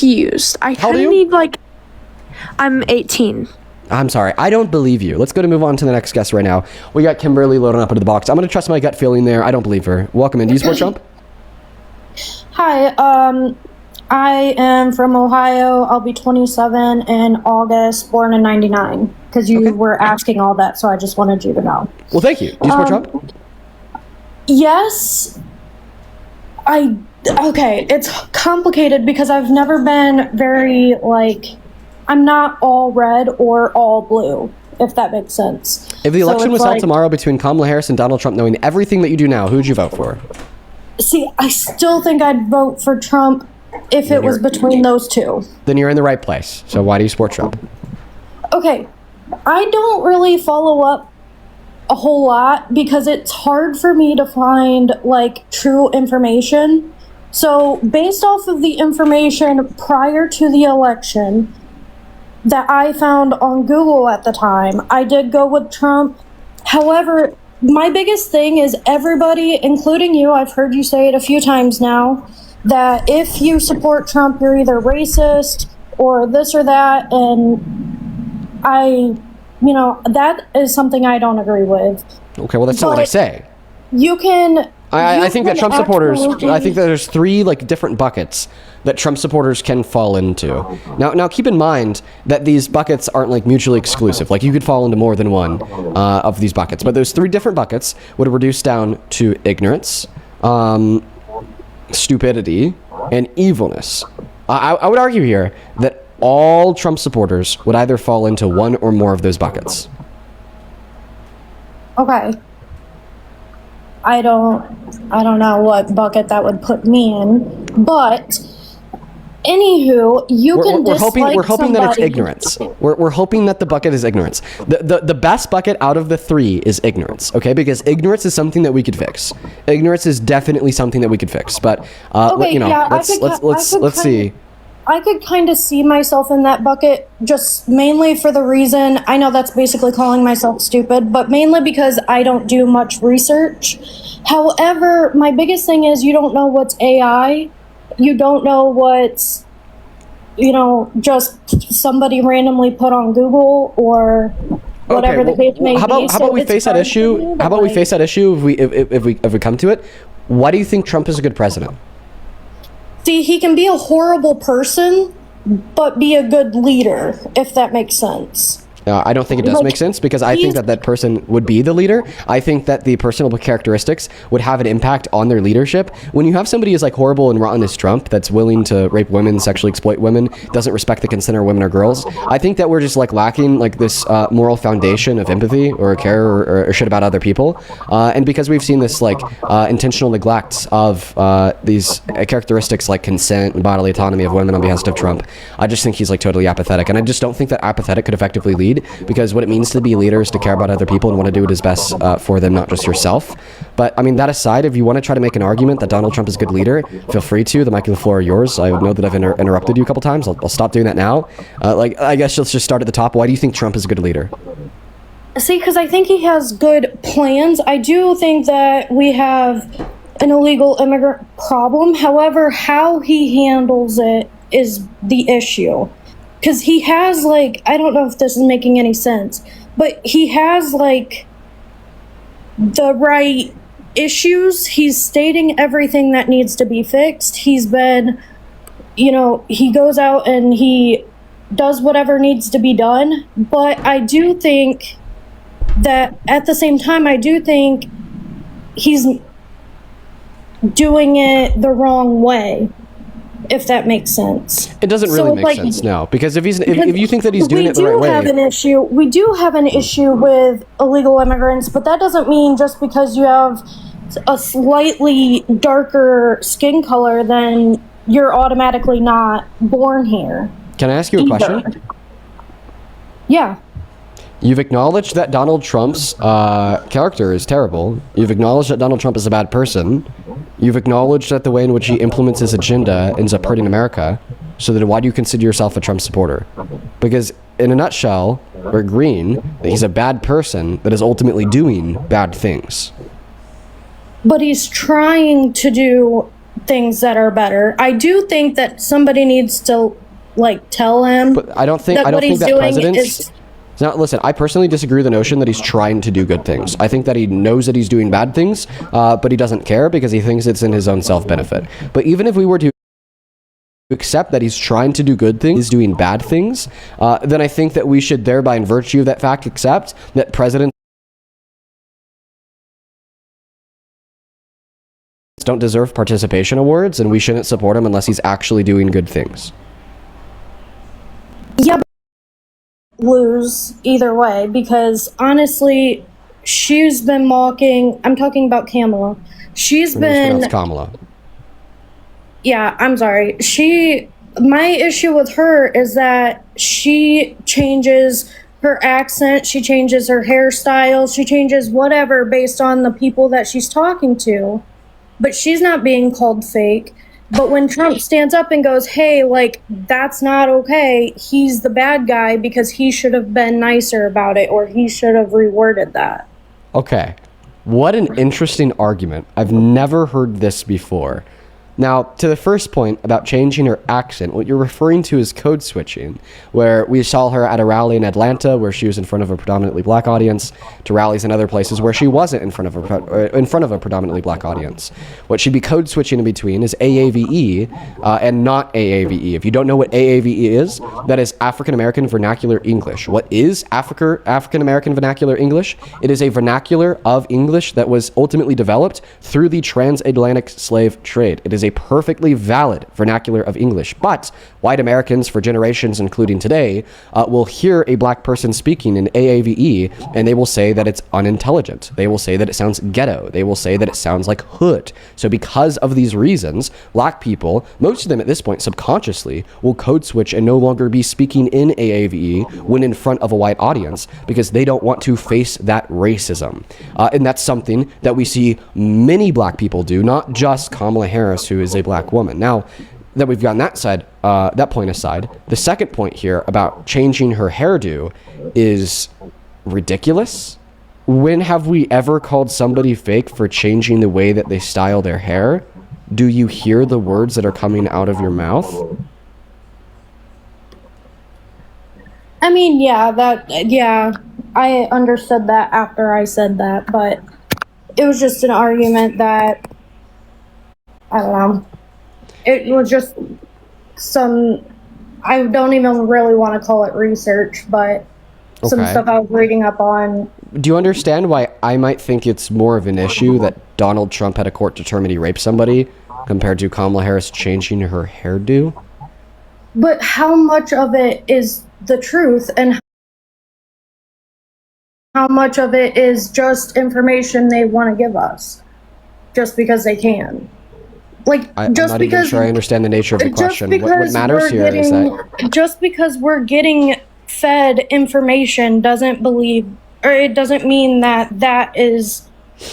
confused. I How old kind are of you? need, like... I'm 18. I'm sorry. I don't believe you. Let's go to move on to the next guest right now. We got Kimberly loading up into the box. I'm going to trust my gut feeling there. I don't believe her. Welcome in. Do you support Trump? Hi, I am from Ohio. I'll be 27 in August, born in 99. Because you were asking all that, so I just wanted you to know. Well, thank you. Do you support Trump? Yes. Okay, it's complicated because I've never been very, I'm not all red or all blue, if that makes sense. If the election was held like, tomorrow between Kamala Harris and Donald Trump, knowing everything that you do now, who would you vote for? See, I still think I'd vote for Trump if it was between those two. Then you're in the right place. So why do you support Trump? Okay, I don't really follow up a whole lot because it's hard for me to find, true information. So, based off of the information prior to the election that I found on Google at the time, I did go with Trump. However, my biggest thing is everybody, including you, I've heard you say it a few times now, that if you support Trump, you're either racist or this or that, and that is something I don't agree with. Okay, well, that's not what I say. You can... I think that Trump supporters, I think that there's three different buckets that Trump supporters can fall into. Now keep in mind that these buckets aren't mutually exclusive. You could fall into more than one of these buckets, but those three different buckets would reduce down to ignorance, stupidity, and evilness. I would argue here that all Trump supporters would either fall into one or more of those buckets. Okay. I don't know what bucket that would put me in, but anywho, we're hoping that it's ignorance. We're hoping that the bucket is ignorance. The best bucket out of the three is ignorance, okay? Because ignorance is something that we could fix. Ignorance is definitely something that we could fix. But let's see. I could kind of see myself in that bucket, just mainly for the reason, I know that's basically calling myself stupid, but mainly because I don't do much research. However, my biggest thing is you don't know what's AI. You don't know what's, just somebody randomly put on Google or whatever the case may be. How about we face that issue? How about we face that issue if we come to it? Why do you think Trump is a good president? See, he can be a horrible person, but be a good leader, if that makes sense. I don't think it does make sense because I think that person would be the leader. I think that the personal characteristics would have an impact on their leadership. When you have somebody as horrible and rotten as Trump that's willing to rape women, sexually exploit women, doesn't respect the consent of women or girls, I think that we're just lacking this moral foundation of empathy or care or shit about other people. And because we've seen this intentional neglect of these characteristics like consent and bodily autonomy of women on behalf of Trump, I just think he's totally apathetic. And I just don't think that apathetic could effectively lead, because what it means to be a leader is to care about other people and want to do what is best for them, not just yourself. But I mean, that aside, if you want to try to make an argument that Donald Trump is a good leader, feel free to. The mic and the floor are yours. I know that I've interrupted you a couple times. I'll stop doing that now. I guess let's just start at the top. Why do you think Trump is a good leader? See, because I think he has good plans. I do think that we have an illegal immigrant problem. However, how he handles it is the issue. Because he has, I don't know if this is making any sense, but he has, the right issues. He's stating everything that needs to be fixed. He's been, he goes out and he does whatever needs to be done. But I do think that at the same time, I do think he's doing it the wrong way. If that makes sense. It doesn't really make sense, no. Because if you think that he's doing it the right way... We do have an issue with illegal immigrants, but that doesn't mean just because you have a slightly darker skin color, then you're automatically not born here. Can I ask you a question? Yeah. You've acknowledged that Donald Trump's character is terrible. You've acknowledged that Donald Trump is a bad person. You've acknowledged that the way in which he implements his agenda ends up hurting America. So then why do you consider yourself a Trump supporter? Because in a nutshell, we're agreeing that he's a bad person that is ultimately doing bad things. But he's trying to do things that are better. I do think that somebody needs to like tell him. But I don't think that president's. Now, listen, I personally disagree with the notion that he's trying to do good things. I think that he knows that he's doing bad things, but he doesn't care because he thinks it's in his own self-benefit. But even if we were to accept that he's trying to do good things, he's doing bad things, then I think that we should thereby, in virtue of that fact, accept that presidents don't deserve participation awards and we shouldn't support him unless he's actually doing good things. Yeah, lose either way, because honestly, she's been mocking. I'm talking about Kamala. She's been Kamala. Yeah, I'm sorry. My issue with her is that she changes her accent, she changes her hairstyle, she changes whatever based on the people that she's talking to. But she's not being called fake. But when Trump stands up and goes, hey, like, that's not okay, he's the bad guy because he should have been nicer about it, or he should have reworded that. Okay. What an interesting argument. I've never heard this before. Now, to the first point about changing her accent, what you're referring to is code switching, where we saw her at a rally in Atlanta where she was in front of a predominantly black audience, to rallies in other places where she wasn't in front of a predominantly black audience. What she'd be code switching in between is AAVE and not AAVE. If you don't know what AAVE is, that is African American Vernacular English. What is African American Vernacular English? It is a vernacular of English that was ultimately developed through the transatlantic slave trade. It is a perfectly valid vernacular of English, but white Americans for generations, including today, will hear a black person speaking in AAVE and they will say that it's unintelligent. They will say that it sounds ghetto. They will say that it sounds like hood. So because of these reasons, black people, most of them at this point subconsciously, will code switch and no longer be speaking in AAVE when in front of a white audience because they don't want to face that racism. And that's something that we see many black people do, not just Kamala Harris, who is a black woman. Now that we've gotten that point aside, the second point here about changing her hairdo is ridiculous. When have we ever called somebody fake for changing the way that they style their hair? Do you hear the words that are coming out of your mouth? I mean, yeah, I understood that after I said that, but it was just an argument that, I don't know. It was just I don't even really want to call it research, but some stuff I was reading up on. Do you understand why I might think it's more of an issue that Donald Trump had a court determine he raped somebody compared to Kamala Harris changing her hairdo? But how much of it is the truth and how much of it is just information they want to give us just because they can? Like, I'm not even sure I understand the nature of the question. What matters here is that just because we're getting fed information doesn't mean that that is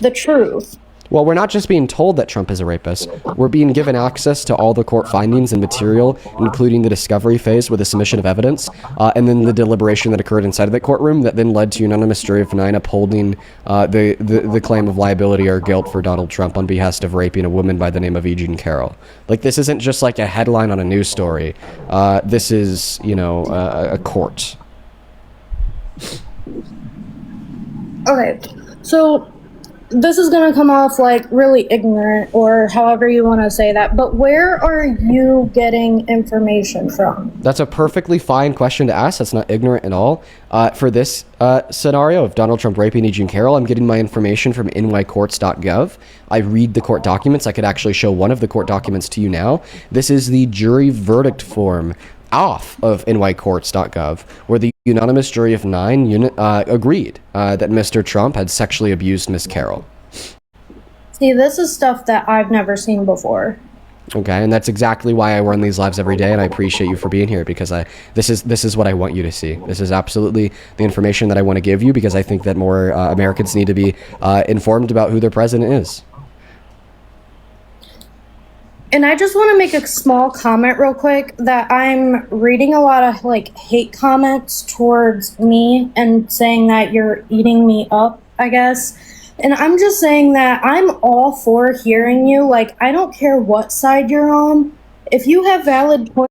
the truth. Well, we're not just being told that Trump is a rapist. We're being given access to all the court findings and material, including the discovery phase with the submission of evidence, and then the deliberation that occurred inside of that courtroom that then led to unanimous jury of 9 upholding the claim of liability or guilt for Donald Trump on behest of raping a woman by the name of E. Jean Carroll. Like, this isn't just like a headline on a news story. This is, a court. Okay, so this is going to come off like really ignorant or however you want to say that, but where are you getting information from? That's a perfectly fine question to ask. That's not ignorant at all. For this scenario of Donald Trump raping E. Jean Carroll, I'm getting my information from nycourts.gov. I read the court documents. I could actually show one of the court documents to you now. This is the jury verdict form off of nycourts.gov, where the unanimous jury of 9 agreed that Mr. Trump had sexually abused Miss Carroll. See, this is stuff that I've never seen before. Okay, and that's exactly why I run these lives every day, and I appreciate you for being here, because this is what I want you to see. This is absolutely the information that I want to give you, because I think that more Americans need to be informed about who their president is. And I just want to make a small comment real quick that I'm reading a lot of like hate comments towards me and saying that you're eating me up, I guess. And I'm just saying that I'm all for hearing you. Like, I don't care what side you're on. If you have valid points